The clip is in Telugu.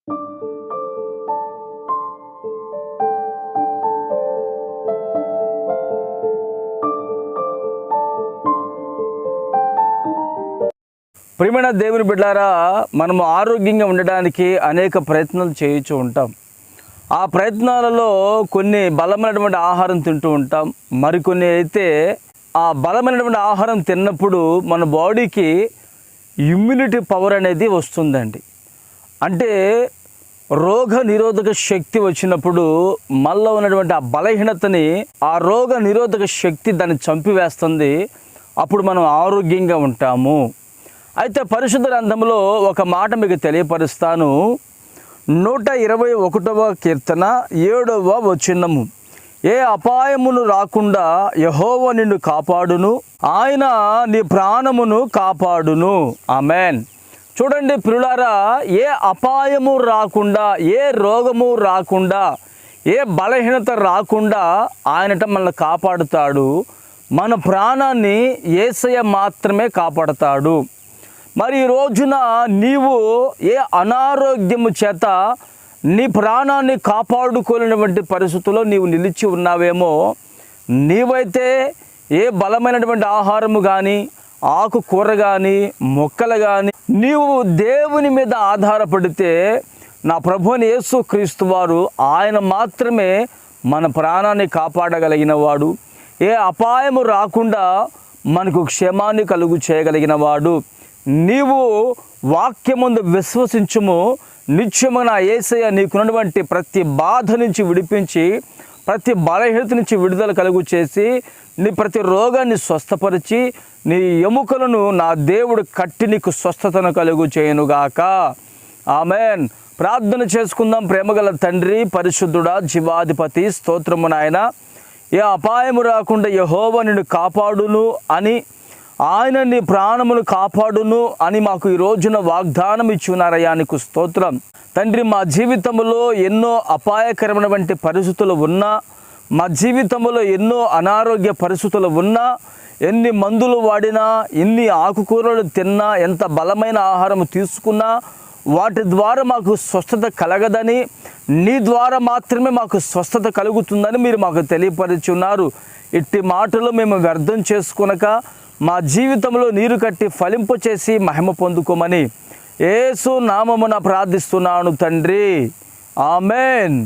ప్రియమైన దేవుని బిడ్డలారా, మనము ఆరోగ్యంగా ఉండడానికి అనేక ప్రయత్నాలు చేయించు ఉంటాం. ఆ ప్రయత్నాలలో కొన్ని బలమైనటువంటి ఆహారం తింటూ ఉంటాం, మరికొన్ని అయితే ఆ బలమైనటువంటి ఆహారం తిన్నప్పుడు మన బాడీకి ఇమ్యూనిటీ పవర్ అనేది వస్తుందండి. అంటే రోగ నిరోధక శక్తి వచ్చినప్పుడు మనలో ఉన్నటువంటి ఆ బలహీనతని ఆ రోగ నిరోధక శక్తి దాన్ని చంపివేస్తుంది. అప్పుడు మనం ఆరోగ్యంగా ఉంటాము. అయితే పరిశుద్ధ గ్రంథంలో ఒక మాట మీకు తెలియపరుస్తాను. 121వ కీర్తన 7వ వచనము, ఏ అపాయమును రాకుండా యెహోవా నిన్ను కాపాడును, ఆయన నీ ప్రాణమును కాపాడును. ఆమేన్. చూడండి ప్రియులారా, ఏ అపాయము రాకుండా, ఏ రోగము రాకుండా, ఏ బలహీనత రాకుండా ఆయనట మనల్ని కాపాడుతాడు. మన ప్రాణాన్ని యేసయ్య మాత్రమే కాపాడుతాడు. మరి ఈ రోజున నీవు ఏ అనారోగ్యము చేత నీ ప్రాణాన్ని కాపాడుకోలేనటువంటి పరిస్థితుల్లో నీవు నిలిచి ఉన్నావేమో, నీవైతే ఏ బలమైనటువంటి ఆహారము కానీ, ఆకుకూర కానీ, మొక్కలు కానీ నీవు దేవుని మీద ఆధారపడితే, నా ప్రభువుని యేసు క్రీస్తు వారు ఆయన మాత్రమే మన ప్రాణాన్ని కాపాడగలిగిన వాడు. ఏ అపాయము రాకుండా మనకు క్షేమాన్ని కలుగు చేయగలిగిన వాడు. నీవు వాక్యమందు విశ్వసించుము, నిత్యము నా యేసయ్య నీకున్నటువంటి ప్రతి బాధ నుంచి విడిపించి, ప్రతి బలహీనత నుంచి విడుదల కలుగు చేసి, నీ ప్రతి రోగాన్ని స్వస్థపరిచి, నీ ఎముకలను నా దేవుడు కట్టి నీకు స్వస్థతను కలుగు చేయనుగాక. ఆమేన్. ప్రార్థన చేసుకుందాం. ప్రేమగల తండ్రి, పరిశుద్ధుడా, జీవాధిపతి, స్తోత్రము నాయన. ఏ అపాయము రాకుండా యెహోవా నిన్ను కాపాడును అని, ఆయన నీ ప్రాణమును కాపాడును అని మాకు ఈ రోజున వాగ్దానం ఇచ్చి ఉన్నారయ్యా, నీకు స్తోత్రం తండ్రి. మా జీవితంలో ఎన్నో అపాయకరమైనటువంటి పరిస్థితులు ఉన్నా, మా జీవితంలో ఎన్నో అనారోగ్య పరిస్థితులు ఉన్నా, ఎన్ని మందులు వాడినా, ఎన్ని ఆకుకూరలు తిన్నా, ఎంత బలమైన ఆహారం తీసుకున్నా వాటి ద్వారా మాకు స్వస్థత కలగదని, నీ ద్వారా మాత్రమే మాకు స్వస్థత కలుగుతుందని మీరు మాకు తెలియపరిచి ఉన్నారు. ఇట్టి మాటలు మేము వ్యర్థం చేసుకొనక మా జీవితంలో నీరు కట్టి ఫలింపు చేసి మహిమ పొందుకోమని యేసు నామమున ప్రార్థిస్తున్నాను తండ్రి. ఆమేన్.